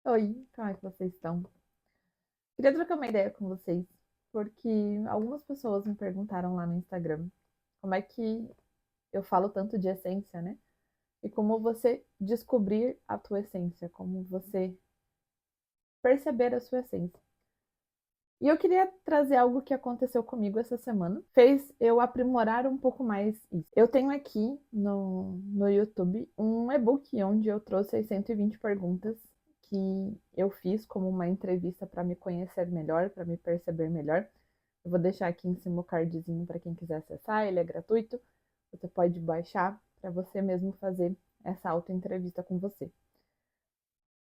Oi, como é que vocês estão? Queria trocar uma ideia com vocês, porque algumas pessoas me perguntaram lá no Instagram como é que eu falo tanto de essência, né? E como você descobrir a tua essência, como você perceber a sua essência. E eu queria trazer algo que aconteceu comigo essa semana, fez eu aprimorar um pouco mais isso. Eu tenho aqui no YouTube um e-book onde eu trouxe as 120 perguntas que eu fiz como uma entrevista para me conhecer melhor, para me perceber melhor. Eu vou deixar aqui em cima o cardzinho para quem quiser acessar, ele é gratuito. Você pode baixar para você mesmo fazer essa autoentrevista com você.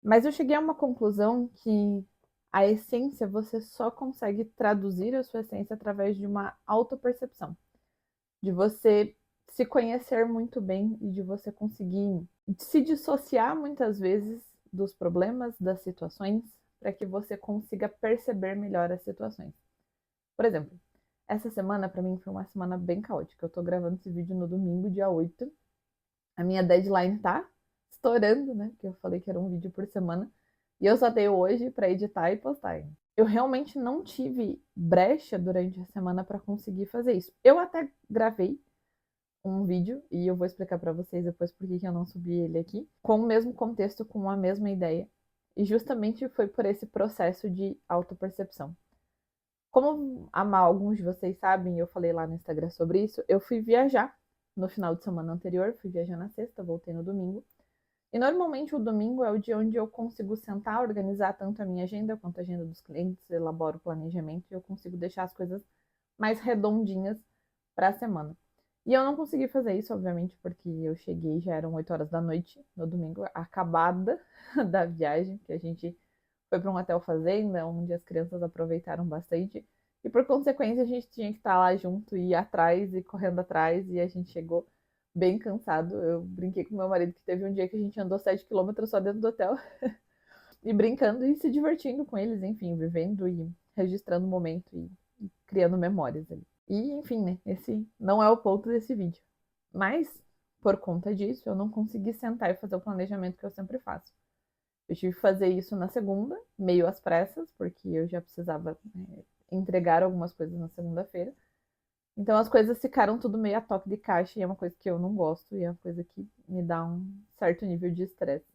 Mas eu cheguei a uma conclusão que a essência você só consegue traduzir a sua essência através de uma autopercepção, de você se conhecer muito bem e de você conseguir se dissociar muitas vezes dos problemas, das situações, para que você consiga perceber melhor as situações. Por exemplo, essa semana para mim foi uma semana bem caótica. Eu tô gravando esse vídeo no domingo, dia 8. A minha deadline tá estourando, né? Porque eu falei que era um vídeo por semana. E eu só tenho hoje para editar e postar. Eu realmente não tive brecha durante a semana para conseguir fazer isso. Eu até gravei um vídeo e eu vou explicar para vocês depois por que eu não subi ele aqui, com o mesmo contexto, com a mesma ideia. E justamente foi por esse processo de autopercepção. Como alguns de vocês sabem, eu falei lá no Instagram sobre isso, eu fui viajar no final de semana anterior, fui viajar na sexta, voltei no domingo. E normalmente o domingo é o dia onde eu consigo sentar, organizar tanto a minha agenda quanto a agenda dos clientes, elaboro o planejamento e eu consigo deixar as coisas mais redondinhas para a semana. E eu não consegui fazer isso, obviamente, porque eu cheguei, já eram 8 horas da noite no domingo, acabada da viagem, que a gente foi para um hotel fazenda, onde as crianças aproveitaram bastante. E por consequência, a gente tinha que estar lá junto, e ir atrás e correndo atrás, e a gente chegou bem cansado. Eu brinquei com meu marido que teve um dia que a gente andou 7 quilômetros só dentro do hotel, e brincando e se divertindo com eles, enfim, vivendo e registrando o momento e criando memórias ali. E, enfim, né, esse não é o ponto desse vídeo. Mas, por conta disso, eu não consegui sentar e fazer o planejamento que eu sempre faço. Eu tive que fazer isso na segunda, meio às pressas, porque eu já precisava entregar algumas coisas na segunda-feira. Então as coisas ficaram tudo meio a toque de caixa e é uma coisa que eu não gosto e é uma coisa que me dá um certo nível de estresse.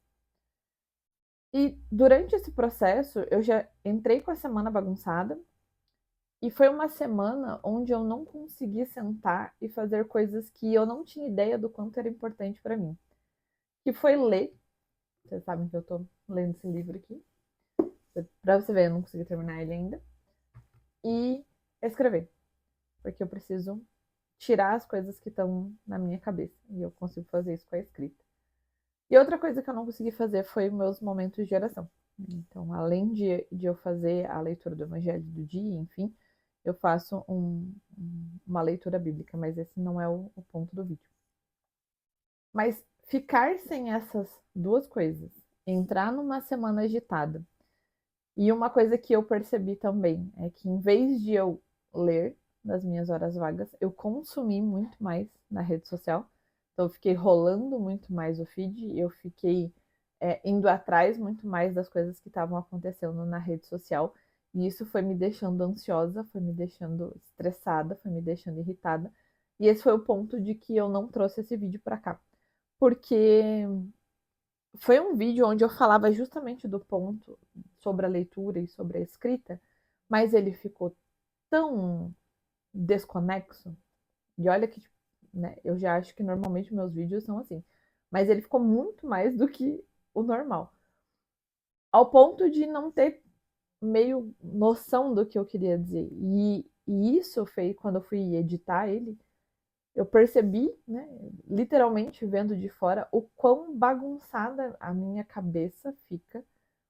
E durante esse processo eu já entrei com a semana bagunçada e foi uma semana onde eu não consegui sentar e fazer coisas que eu não tinha ideia do quanto era importante para mim. Que foi ler. Vocês sabem que eu tô lendo esse livro aqui. Pra você ver, eu não consegui terminar ele ainda. E escrever. Porque eu preciso tirar as coisas que estão na minha cabeça. E eu consigo fazer isso com a escrita. E outra coisa que eu não consegui fazer foi meus momentos de oração. Então, além de eu fazer a leitura do Evangelho do dia, enfim, eu faço uma leitura bíblica, mas esse não é o ponto do vídeo. Mas ficar sem essas duas coisas, entrar numa semana agitada, e uma coisa que eu percebi também é que em vez de eu ler nas minhas horas vagas, eu consumi muito mais na rede social. Então eu fiquei rolando muito mais o feed, eu fiquei indo atrás muito mais das coisas que estavam acontecendo na rede social. E isso foi me deixando ansiosa, foi me deixando estressada, foi me deixando irritada. E esse foi o ponto de que eu não trouxe esse vídeo para cá. Porque foi um vídeo onde eu falava justamente do ponto sobre a leitura e sobre a escrita, mas ele ficou tão desconexo. E olha que, né, eu já acho que normalmente meus vídeos são assim, mas ele ficou muito mais do que o normal. Ao ponto de não ter meio noção do que eu queria dizer. E isso foi quando eu fui editar ele, eu percebi, né, literalmente vendo de fora, o quão bagunçada a minha cabeça fica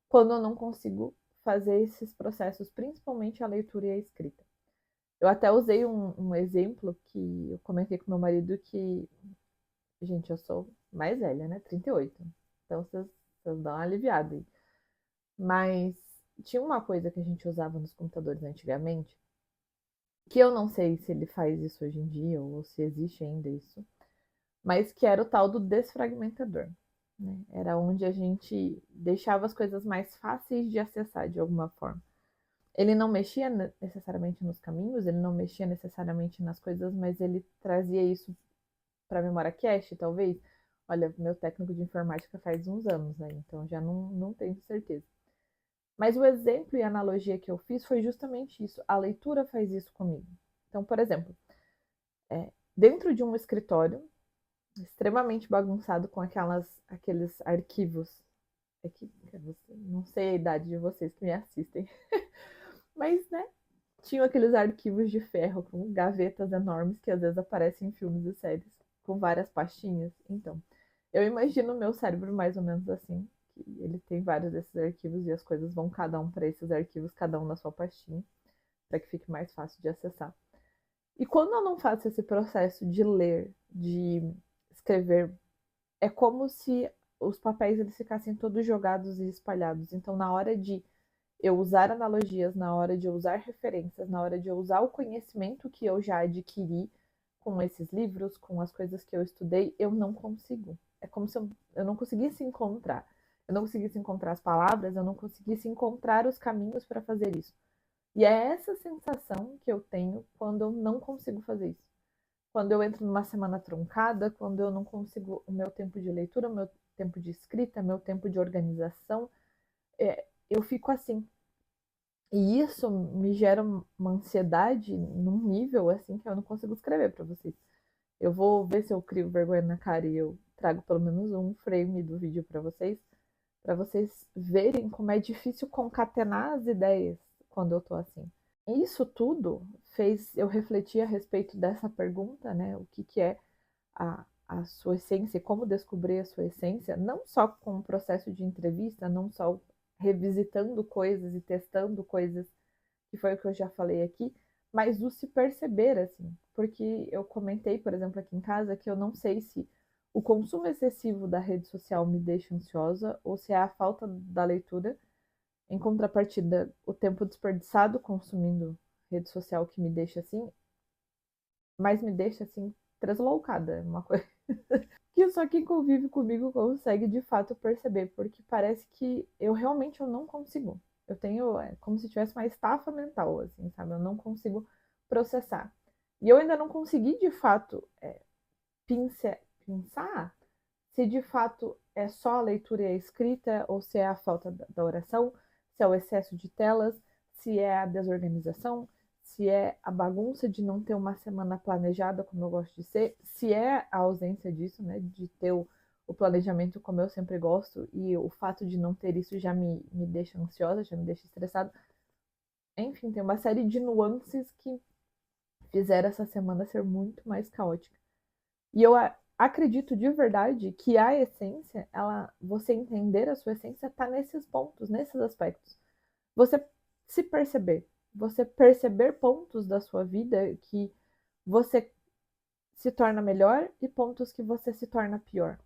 quando eu não consigo fazer esses processos, principalmente a leitura e a escrita. Eu até usei um exemplo que eu comentei com meu marido que, gente, eu sou mais velha, né? 38. Então vocês dão uma aliviada aí. Mas tinha uma coisa que a gente usava nos computadores antigamente, que eu não sei se ele faz isso hoje em dia ou se existe ainda isso, mas que era o tal do desfragmentador. né? Era onde a gente deixava as coisas mais fáceis de acessar de alguma forma. Ele não mexia necessariamente nos caminhos, ele não mexia necessariamente nas coisas, mas ele trazia isso para a memória cache, talvez. Olha, meu técnico de informática faz uns anos, né? Então já não tenho certeza. Mas o exemplo e a analogia que eu fiz foi justamente isso. A leitura faz isso comigo. Então, por exemplo, dentro de um escritório extremamente bagunçado com aqueles arquivos. É que, não sei a idade de vocês que me assistem, mas, né, tinham aqueles arquivos de ferro com gavetas enormes que às vezes aparecem em filmes e séries, com várias pastinhas. Então, eu imagino o meu cérebro mais ou menos assim, que ele tem vários desses arquivos e as coisas vão cada um para esses arquivos, cada um na sua pastinha, para que fique mais fácil de acessar. E quando eu não faço esse processo de ler, de escrever, é como se os papéis eles ficassem todos jogados e espalhados. Então, na hora de eu usar analogias, na hora de eu usar referências, na hora de eu usar o conhecimento que eu já adquiri com esses livros, com as coisas que eu estudei, eu não consigo. É como se eu não conseguisse encontrar. Eu não conseguisse encontrar as palavras, eu não conseguisse encontrar os caminhos para fazer isso. E é essa sensação que eu tenho quando eu não consigo fazer isso. Quando eu entro numa semana truncada, quando eu não consigo o meu tempo de leitura, o meu tempo de escrita, meu tempo de organização, eu fico assim. E isso me gera uma ansiedade num nível assim que eu não consigo escrever para vocês. Eu vou ver se eu crio vergonha na cara e eu trago pelo menos um frame do vídeo para vocês verem como é difícil concatenar as ideias quando eu tô assim. E isso tudo fez eu refletir a respeito dessa pergunta, né? O que é a sua essência, como descobrir a sua essência, não só com o processo de entrevista, não só revisitando coisas e testando coisas, que foi o que eu já falei aqui, mas o se perceber, assim, porque eu comentei, por exemplo, aqui em casa, que eu não sei se o consumo excessivo da rede social me deixa ansiosa ou se é a falta da leitura, em contrapartida, o tempo desperdiçado consumindo rede social que me deixa assim, mas me deixa assim tresloucada, uma coisa que só quem convive comigo consegue de fato perceber, porque parece que eu não consigo. Eu tenho, como se tivesse uma estafa mental, assim, sabe? Eu não consigo processar. E eu ainda não consegui de fato pensar se de fato é só a leitura e a escrita, ou se é a falta da oração, se é o excesso de telas, se é a desorganização, se é a bagunça de não ter uma semana planejada como eu gosto de ser, se é a ausência disso, né, de ter o planejamento como eu sempre gosto, e o fato de não ter isso já me deixa ansiosa, já me deixa estressada. Enfim, tem uma série de nuances que fizeram essa semana ser muito mais caótica. E eu acredito de verdade que a essência, você entender a sua essência, está nesses pontos, nesses aspectos. Você se perceber, você perceber pontos da sua vida que você se torna melhor e pontos que você se torna pior,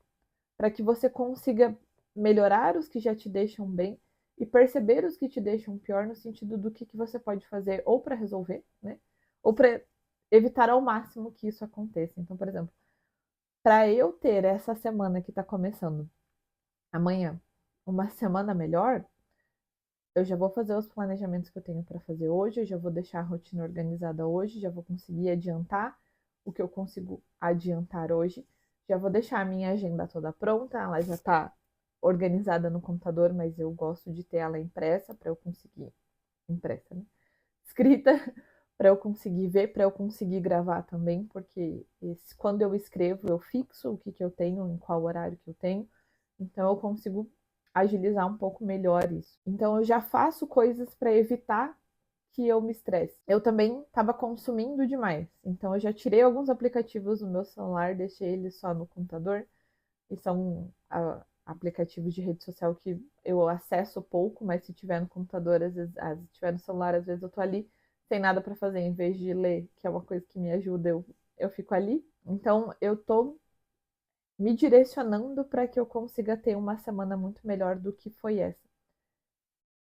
para que você consiga melhorar os que já te deixam bem e perceber os que te deixam pior no sentido do que você pode fazer ou para resolver, né? Ou para evitar ao máximo que isso aconteça. Então, por exemplo, para eu ter essa semana que está começando amanhã, uma semana melhor, eu já vou fazer os planejamentos que eu tenho para fazer hoje, eu já vou deixar a rotina organizada hoje, já vou conseguir adiantar o que eu consigo adiantar hoje, já vou deixar a minha agenda toda pronta, ela já está organizada no computador, mas eu gosto de ter ela impressa para eu conseguir impressa, né? Escrita para eu conseguir ver, para eu conseguir gravar também, porque quando eu escrevo, eu fixo o que eu tenho, em qual horário que eu tenho, então eu consigo agilizar um pouco melhor isso. Então eu já faço coisas para evitar que eu me estresse. Eu também estava consumindo demais, então eu já tirei alguns aplicativos do meu celular, deixei eles só no computador, e são aplicativos de rede social que eu acesso pouco, mas se tiver no computador, às vezes, se tiver no celular, às vezes eu tô ali sem nada para fazer, em vez de ler, que é uma coisa que me ajuda, eu fico ali. Então eu tô me direcionando para que eu consiga ter uma semana muito melhor do que foi essa.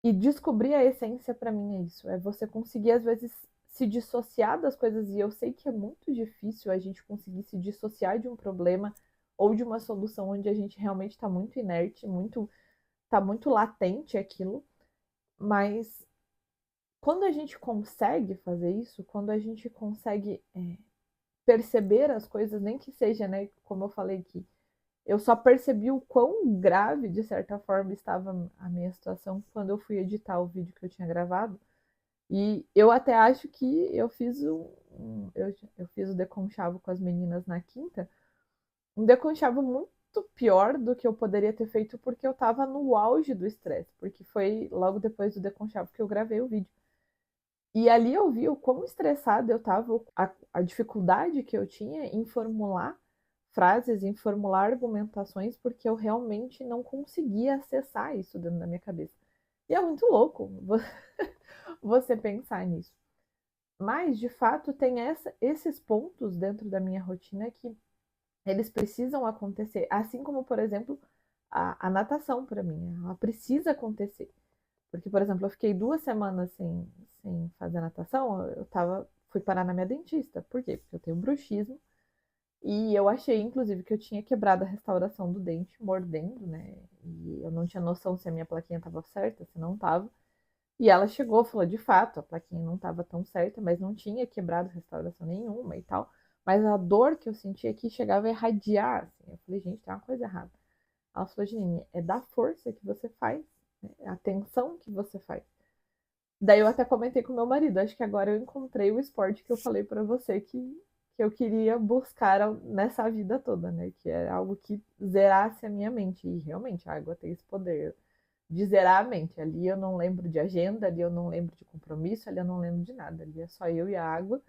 E descobrir a essência para mim é isso, é você conseguir às vezes se dissociar das coisas, e eu sei que é muito difícil a gente conseguir se dissociar de um problema ou de uma solução onde a gente realmente está muito inerte, tá muito latente aquilo, mas quando a gente consegue fazer isso, quando a gente consegue perceber as coisas, nem que seja, né, como eu falei aqui, eu só percebi o quão grave, de certa forma, estava a minha situação quando eu fui editar o vídeo que eu tinha gravado. E eu até acho que eu fiz eu fiz o deconchavo com as meninas na quinta, um deconchavo muito pior do que eu poderia ter feito porque eu estava no auge do estresse, porque foi logo depois do deconchavo que eu gravei o vídeo. E ali eu vi o quão estressada eu estava, a dificuldade que eu tinha em formular frases, em formular argumentações, porque eu realmente não conseguia acessar isso dentro da minha cabeça. E é muito louco você pensar nisso. Mas, de fato, tem esses pontos dentro da minha rotina que eles precisam acontecer. Assim como, por exemplo, a natação para mim. Ela precisa acontecer. Porque, por exemplo, eu fiquei 2 semanas sem fazer natação, fui parar na minha dentista. Por quê? Porque eu tenho bruxismo. E eu achei, inclusive, que eu tinha quebrado a restauração do dente mordendo, né? E eu não tinha noção se a minha plaquinha estava certa, se não estava. E ela chegou, falou, de fato, a plaquinha não estava tão certa, mas não tinha quebrado restauração nenhuma e tal. Mas a dor que eu sentia aqui chegava a irradiar, assim. Eu falei, gente, tem uma coisa errada. Ela falou, Janine, é da força que você faz, né? É a tensão que você faz. Daí eu até comentei com meu marido, acho que agora eu encontrei o esporte que eu falei para você que eu queria buscar nessa vida toda, né? Que é algo que zerasse a minha mente. E realmente a água tem esse poder de zerar a mente. Ali eu não lembro de agenda, ali eu não lembro de compromisso, ali eu não lembro de nada. Ali é só eu e a água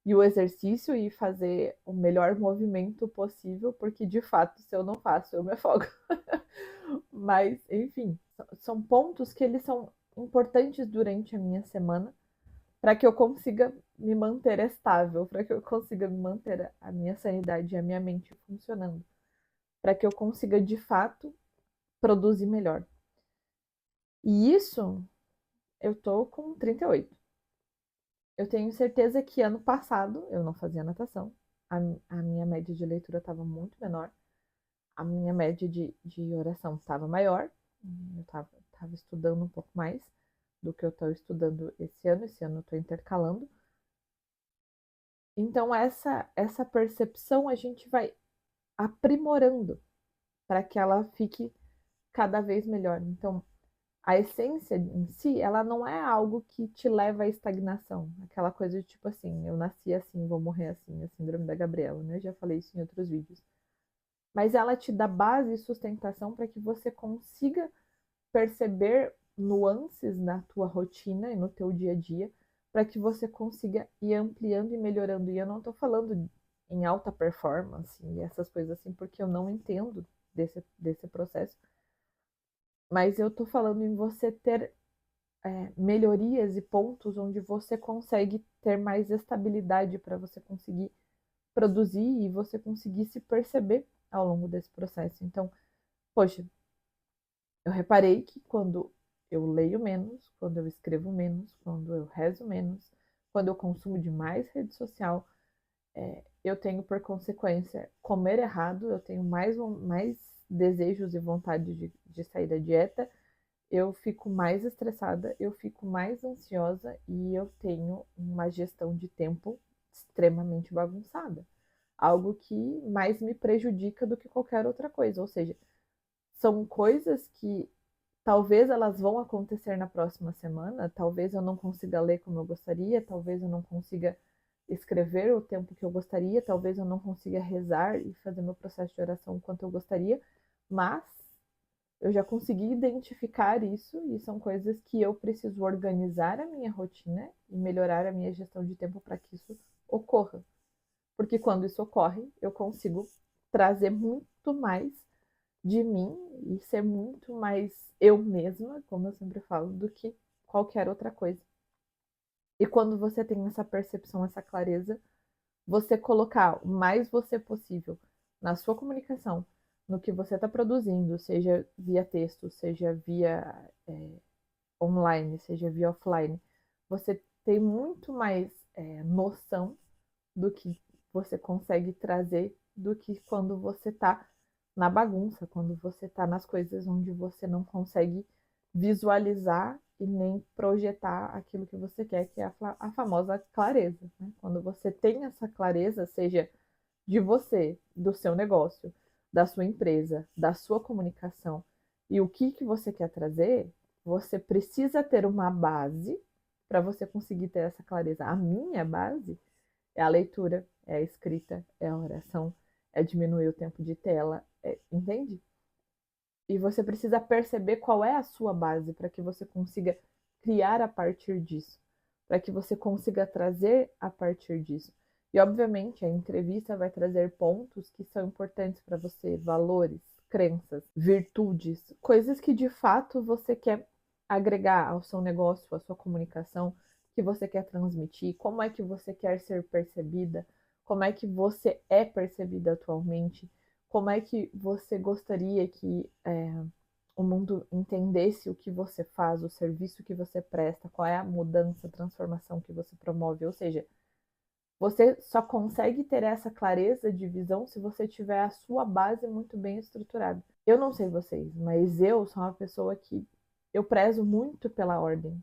e o exercício e fazer o melhor movimento possível, porque de fato, se eu não faço, eu me afogo. Mas, enfim, são pontos que eles são importantes durante a minha semana para que eu consiga me manter estável, para que eu consiga me manter a minha sanidade e a minha mente funcionando, para que eu consiga de fato produzir melhor. E isso eu tô com 38. Eu tenho certeza que ano passado eu não fazia natação. A minha média de leitura estava muito menor. A minha média de oração estava maior. Eu estava estudando um pouco mais do que eu estou estudando esse ano. Esse ano eu estou intercalando. Então, essa percepção a gente vai aprimorando para que ela fique cada vez melhor. Então, a essência em si, ela não é algo que te leva à estagnação. Aquela coisa de tipo assim, eu nasci assim, vou morrer assim, a síndrome da Gabriela, né? Eu já falei isso em outros vídeos. Mas ela te dá base e sustentação para que você consiga perceber nuances na tua rotina e no teu dia a dia, para que você consiga ir ampliando e melhorando. E eu não estou falando em alta performance e essas coisas assim, porque eu não entendo desse processo. Mas eu estou falando em você ter melhorias e pontos onde você consegue ter mais estabilidade para você conseguir produzir e você conseguir se perceber ao longo desse processo. Então, poxa, eu reparei que quando eu leio menos, quando eu escrevo menos, quando eu rezo menos, quando eu consumo de mais rede social, eu tenho por consequência comer errado, eu tenho mais desejos e vontade de sair da dieta, eu fico mais estressada, eu fico mais ansiosa e eu tenho uma gestão de tempo extremamente bagunçada. Algo que mais me prejudica do que qualquer outra coisa. Ou seja, são coisas que talvez elas vão acontecer na próxima semana, talvez eu não consiga ler como eu gostaria, talvez eu não consiga escrever o tempo que eu gostaria, talvez eu não consiga rezar e fazer meu processo de oração o quanto eu gostaria, mas eu já consegui identificar isso e são coisas que eu preciso organizar a minha rotina e melhorar a minha gestão de tempo para que isso ocorra. Porque quando isso ocorre, eu consigo trazer muito mais de mim e ser muito mais eu mesma, como eu sempre falo, do que qualquer outra coisa. E quando você tem essa percepção, essa clareza, você colocar o mais você possível na sua comunicação, no que você está produzindo, seja via texto, seja via online, seja via offline, você tem muito mais noção do que você consegue trazer do que quando você está na bagunça, quando você está nas coisas onde você não consegue visualizar e nem projetar aquilo que você quer, que é a famosa clareza, né? Quando você tem essa clareza, seja de você, do seu negócio, da sua empresa, da sua comunicação e o que você quer trazer, você precisa ter uma base para você conseguir ter essa clareza. A minha base é a leitura, é a escrita, é a oração, é diminuir o tempo de tela, entende? E você precisa perceber qual é a sua base para que você consiga criar a partir disso, para que você consiga trazer a partir disso. E, obviamente, a entrevista vai trazer pontos que são importantes para você, valores, crenças, virtudes, coisas que de fato você quer agregar ao seu negócio, à sua comunicação, que você quer transmitir, como é que você quer ser percebida, como é que você é percebida atualmente, como é que você gostaria que o mundo entendesse o que você faz, o serviço que você presta, qual é a mudança, a transformação que você promove? Ou seja, você só consegue ter essa clareza de visão se você tiver a sua base muito bem estruturada. Eu não sei vocês, mas eu sou uma pessoa que eu prezo muito pela ordem.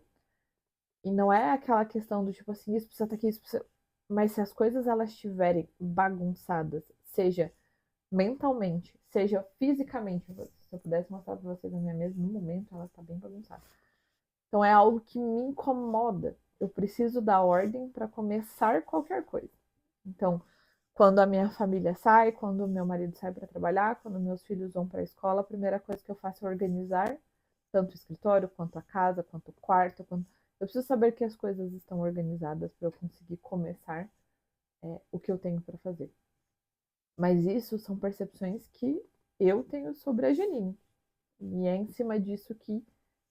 E não é aquela questão do tipo assim, isso precisa estar aqui, isso precisa... Mas se as coisas elas estiverem bagunçadas, seja mentalmente, seja fisicamente. Se eu pudesse mostrar para vocês a minha mesa, no momento ela está bem bagunçada. Então é algo que me incomoda. Eu preciso da ordem para começar qualquer coisa. Então, quando a minha família sai, quando o meu marido sai para trabalhar, quando meus filhos vão para a escola, a primeira coisa que eu faço é organizar tanto o escritório, quanto a casa, quanto o quarto. Eu preciso saber que as coisas estão organizadas para eu conseguir começar o que eu tenho para fazer. Mas isso são percepções que eu tenho sobre a Janine. E é em cima disso que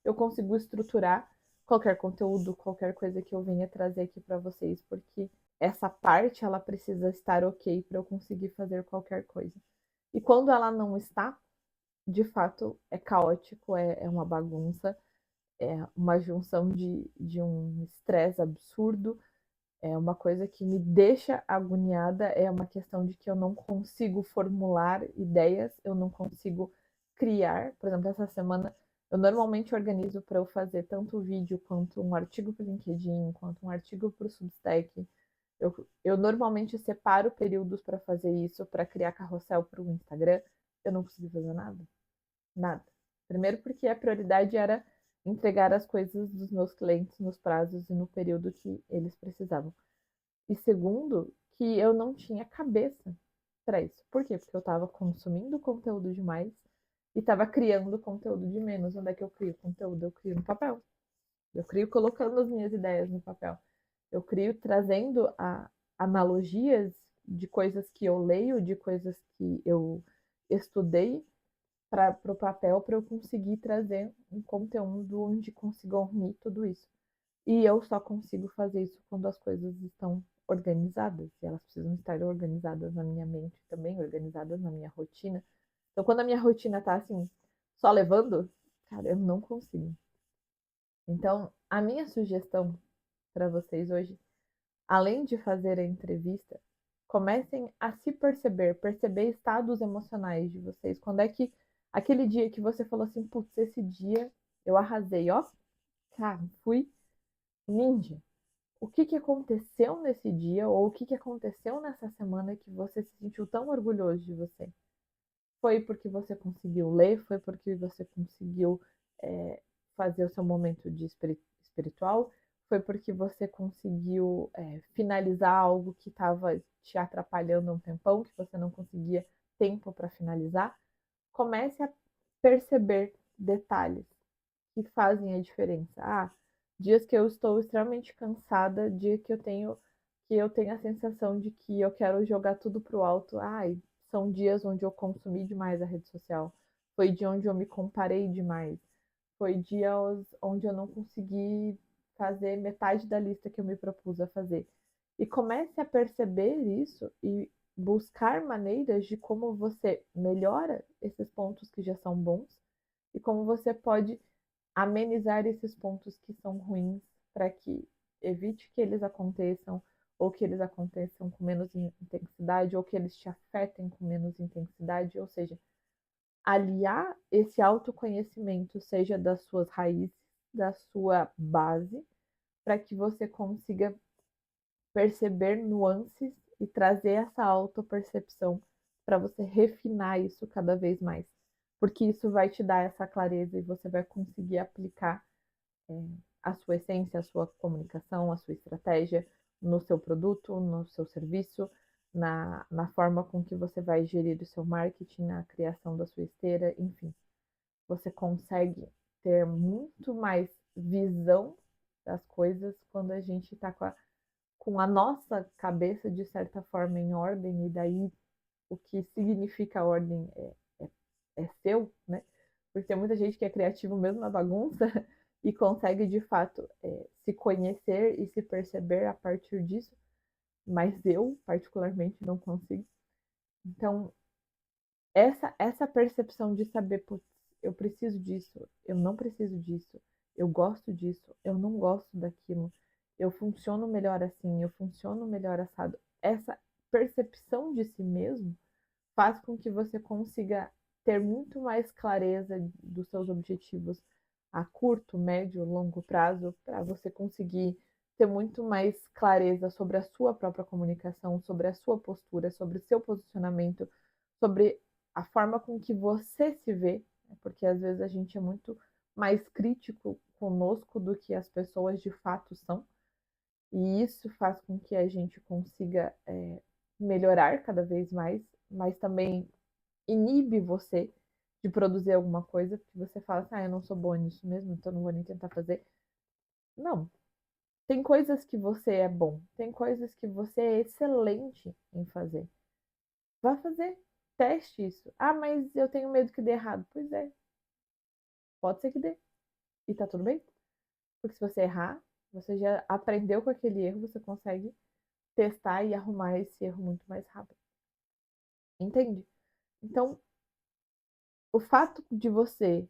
eu consigo estruturar qualquer conteúdo, qualquer coisa que eu venha trazer aqui para vocês, porque essa parte ela precisa estar ok para eu conseguir fazer qualquer coisa. E quando ela não está, de fato é caótico, é uma bagunça, é uma junção de um estresse absurdo, é uma coisa que me deixa agoniada, é uma questão de que eu não consigo formular ideias, eu não consigo criar. Por exemplo, essa semana eu normalmente organizo para eu fazer tanto vídeo quanto um artigo para o LinkedIn, quanto um artigo para o Substack. Eu normalmente separo períodos para fazer isso, para criar carrossel para o Instagram. Eu não consegui fazer nada. Nada. Primeiro porque a prioridade era entregar as coisas dos meus clientes nos prazos e no período que eles precisavam. E segundo, que eu não tinha cabeça para isso. Por quê? Porque eu estava consumindo conteúdo demais e estava criando conteúdo de menos. Onde é que eu crio conteúdo? Eu crio no papel. Eu crio colocando as minhas ideias no papel. Eu crio trazendo analogias de coisas que eu leio, de coisas que eu estudei para o papel para eu conseguir trazer um conteúdo onde consiga unir tudo isso. E eu só consigo fazer isso quando as coisas estão organizadas. E elas precisam estar organizadas na minha mente também, organizadas na minha rotina. Então, quando a minha rotina tá assim, só levando, cara, eu não consigo. Então, a minha sugestão para vocês hoje, além de fazer a entrevista, comecem a se perceber, perceber estados emocionais de vocês. Quando é que aquele dia que você falou assim, putz, esse dia eu arrasei, ó, cara, fui ninja. O que aconteceu nesse dia ou o que aconteceu nessa semana que você se sentiu tão orgulhoso de você? Foi porque você conseguiu ler? Foi porque você conseguiu fazer o seu momento de espiritual? Foi porque você conseguiu finalizar algo que estava te atrapalhando um tempão, que você não conseguia tempo para finalizar? Comece a perceber detalhes que fazem a diferença. Ah, dias que eu estou extremamente cansada, dia que eu tenho a sensação de que eu quero jogar tudo pro alto. Ai, são dias onde eu consumi demais a rede social. Foi dia onde eu me comparei demais. Foi dias onde eu não consegui fazer metade da lista que eu me propus a fazer. E comece a perceber isso e buscar maneiras de como você melhora esses pontos que já são bons e como você pode amenizar esses pontos que são ruins para que evite que eles aconteçam ou que eles aconteçam com menos intensidade ou que eles te afetem com menos intensidade, ou seja, aliar esse autoconhecimento, seja das suas raízes, da sua base, para que você consiga perceber nuances e trazer essa autopercepção para você refinar isso cada vez mais. Porque isso vai te dar essa clareza e você vai conseguir aplicar a sua essência, a sua comunicação, a sua estratégia no seu produto, no seu serviço, na forma com que você vai gerir o seu marketing, na criação da sua esteira, enfim. Você consegue ter muito mais visão das coisas quando a gente está com a nossa cabeça, de certa forma, em ordem, e daí o que significa ordem é seu, né? Porque tem muita gente que é criativo mesmo na bagunça e consegue, de fato, se conhecer e se perceber a partir disso, mas eu, particularmente, não consigo. Então, essa percepção de saber, putz, eu preciso disso, eu não preciso disso, eu gosto disso, eu não gosto daquilo, eu funciono melhor assim, eu funciono melhor assado. Essa percepção de si mesmo faz com que você consiga ter muito mais clareza dos seus objetivos a curto, médio, longo prazo, para você conseguir ter muito mais clareza sobre a sua própria comunicação, sobre a sua postura, sobre o seu posicionamento, sobre a forma com que você se vê, né? Porque às vezes a gente é muito mais crítico conosco do que as pessoas de fato são, e isso faz com que a gente consiga melhorar cada vez mais, mas também inibe você de produzir alguma coisa, porque você fala assim, eu não sou boa nisso mesmo, então não vou nem tentar fazer. Não. Tem coisas que você é bom, tem coisas que você é excelente em fazer. Vá fazer, teste isso. Ah, mas eu tenho medo que dê errado. Pois é, pode ser que dê. E tá tudo bem. Porque se você errar, você já aprendeu com aquele erro, você consegue testar e arrumar esse erro muito mais rápido. Entende? Então, o fato de você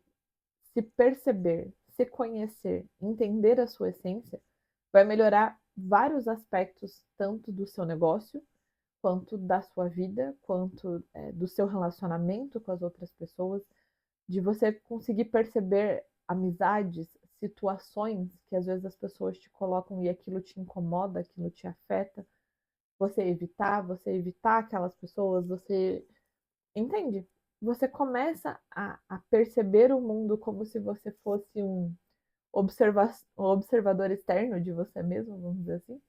se perceber, se conhecer, entender a sua essência, vai melhorar vários aspectos, tanto do seu negócio, quanto da sua vida, quanto do seu relacionamento com as outras pessoas, de você conseguir perceber amizades, situações que às vezes as pessoas te colocam e aquilo te incomoda, aquilo te afeta, você evitar aquelas pessoas, você entende? Você começa a perceber o mundo como se você fosse um observador externo de você mesmo, vamos dizer assim,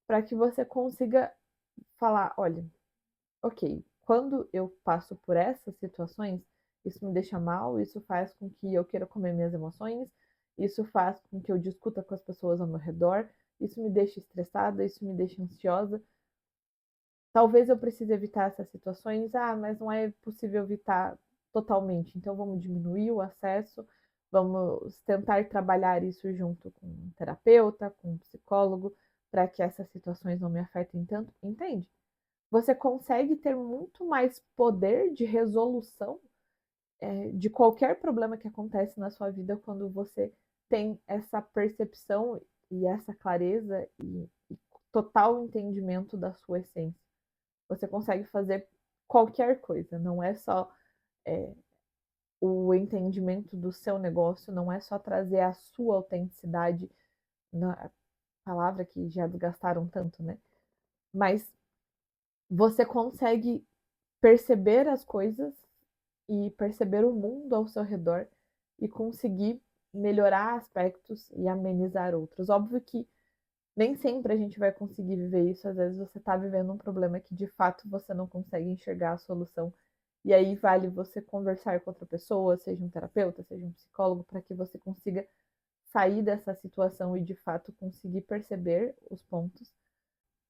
para que você consiga falar, olha, ok, quando eu passo por essas situações, isso me deixa mal, isso faz com que eu queira comer minhas emoções, isso faz com que eu discuta com as pessoas ao meu redor, isso me deixa estressada, isso me deixa ansiosa. Talvez eu precise evitar essas situações, mas não é possível evitar totalmente, então vamos diminuir o acesso, vamos tentar trabalhar isso junto com um terapeuta, com um psicólogo, para que essas situações não me afetem tanto, entende? Você consegue ter muito mais poder de resolução de qualquer problema que acontece na sua vida quando você tem essa percepção e essa clareza e total entendimento da sua essência. Você consegue fazer qualquer coisa, não é só é, o entendimento do seu negócio, não é só trazer a sua autenticidade, na palavra que já desgastaram tanto, né? Mas você consegue perceber as coisas e perceber o mundo ao seu redor e conseguir melhorar aspectos e amenizar outros. Óbvio que nem sempre a gente vai conseguir viver isso, às vezes você está vivendo um problema que de fato você não consegue enxergar a solução. E aí vale você conversar com outra pessoa, seja um terapeuta, seja um psicólogo, para que você consiga sair dessa situação e de fato conseguir perceber os pontos.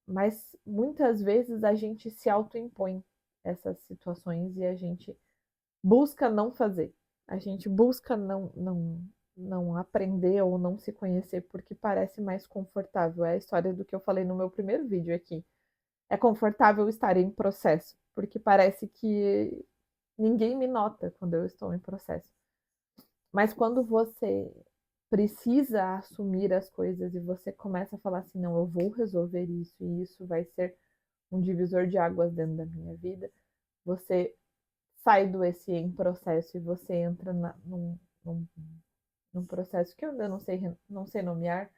Mas muitas vezes a gente se autoimpõe essas situações e a gente busca não fazer. A gente busca não aprender ou não se conhecer porque parece mais confortável. É a história do que eu falei no meu primeiro vídeo aqui. É confortável estar em processo, porque parece que ninguém me nota quando eu estou em processo. Mas quando você precisa assumir as coisas e você começa a falar assim, não, eu vou resolver isso e isso vai ser um divisor de águas dentro da minha vida, você sai do esse em processo e você entra num processo que eu ainda não sei nomear,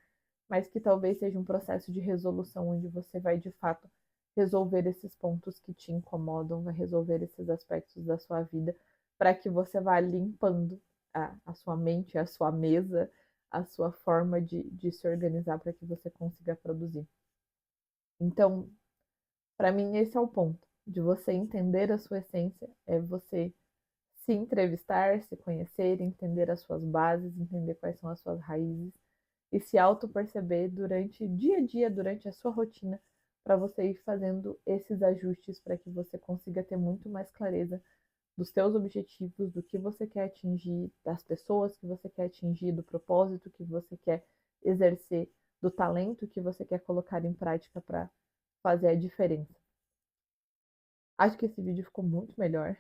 mas que talvez seja um processo de resolução onde você vai de fato resolver esses pontos que te incomodam, vai resolver esses aspectos da sua vida, para que você vá limpando a sua mente, a sua mesa, a sua forma de se organizar para que você consiga produzir. Então, para mim, esse é o ponto, de você entender a sua essência, é você se entrevistar, se conhecer, entender as suas bases, entender quais são as suas raízes e se auto-perceber durante dia a dia, durante a sua rotina, para você ir fazendo esses ajustes para que você consiga ter muito mais clareza dos seus objetivos, do que você quer atingir, das pessoas que você quer atingir, do propósito que você quer exercer, do talento que você quer colocar em prática para fazer a diferença. Acho que esse vídeo ficou muito melhor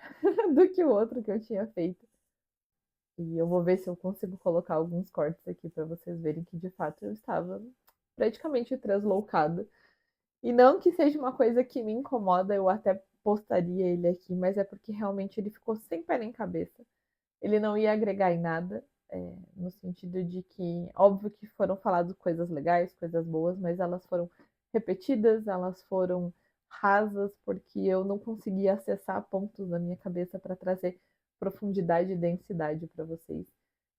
do que o outro que eu tinha feito. E eu vou ver se eu consigo colocar alguns cortes aqui para vocês verem que de fato eu estava praticamente translocada. E não que seja uma coisa que me incomoda, eu até postaria ele aqui, mas é porque realmente ele ficou sem pé nem cabeça. Ele não ia agregar em nada, no sentido de que, óbvio que foram faladas coisas legais, coisas boas, mas elas foram repetidas, elas foram rasas, porque eu não conseguia acessar pontos da minha cabeça para trazer profundidade e densidade para vocês.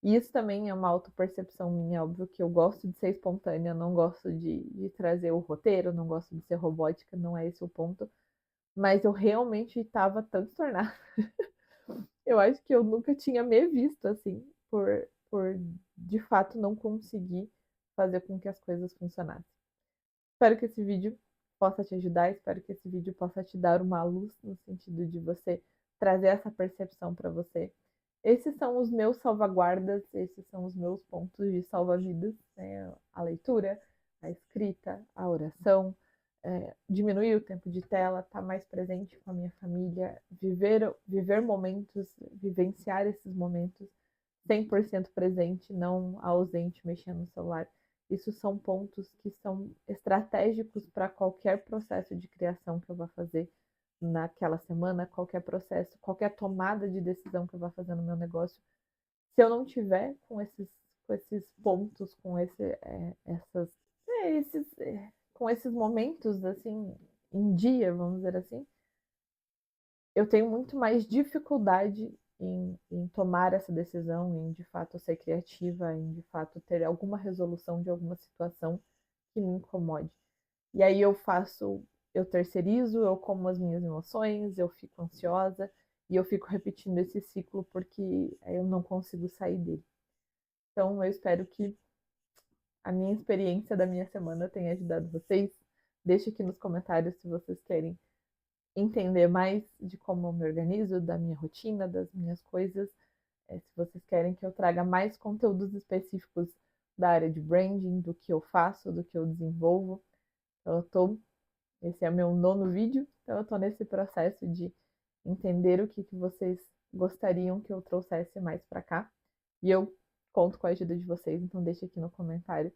E isso também é uma autopercepção minha, óbvio que eu gosto de ser espontânea, não gosto de trazer o roteiro, não gosto de ser robótica, não é esse o ponto. Mas eu realmente estava transtornada. Eu acho que eu nunca tinha me visto assim, por de fato não conseguir fazer com que as coisas funcionassem. Espero que esse vídeo possa te ajudar, espero que esse vídeo possa te dar uma luz no sentido de você trazer essa percepção para você. Esses são os meus salvaguardas, esses são os meus pontos de salva-vidas, né? A leitura, a escrita, a oração, diminuir o tempo de tela, estar mais presente com a minha família, viver momentos, vivenciar esses momentos 100% presente, não ausente, mexendo no celular. Isso são pontos que são estratégicos para qualquer processo de criação que eu vá fazer naquela semana, qualquer processo, qualquer tomada de decisão que eu vá fazer no meu negócio. Se eu não tiver com esses pontos, com essas, com esses momentos assim em dia, vamos dizer assim, eu tenho muito mais dificuldade em tomar essa decisão, em de fato ser criativa, em de fato ter alguma resolução de alguma situação que me incomode. E aí eu terceirizo, eu como as minhas emoções, eu fico ansiosa e eu fico repetindo esse ciclo porque eu não consigo sair dele. Então eu espero que a minha experiência da minha semana tenha ajudado vocês. Deixe aqui nos comentários se vocês querem entender mais de como eu me organizo, da minha rotina, das minhas coisas. Se vocês querem que eu traga mais conteúdos específicos da área de branding, do que eu faço, do que eu desenvolvo. Esse é meu nono vídeo, então eu tô nesse processo de entender o que vocês gostariam que eu trouxesse mais para cá. E eu conto com a ajuda de vocês, então deixe aqui no comentário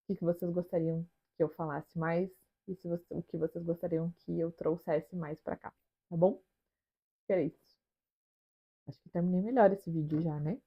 o que vocês gostariam que eu falasse mais e o que vocês gostariam que eu trouxesse mais para cá, tá bom? É isso. Acho que terminei melhor esse vídeo já, né?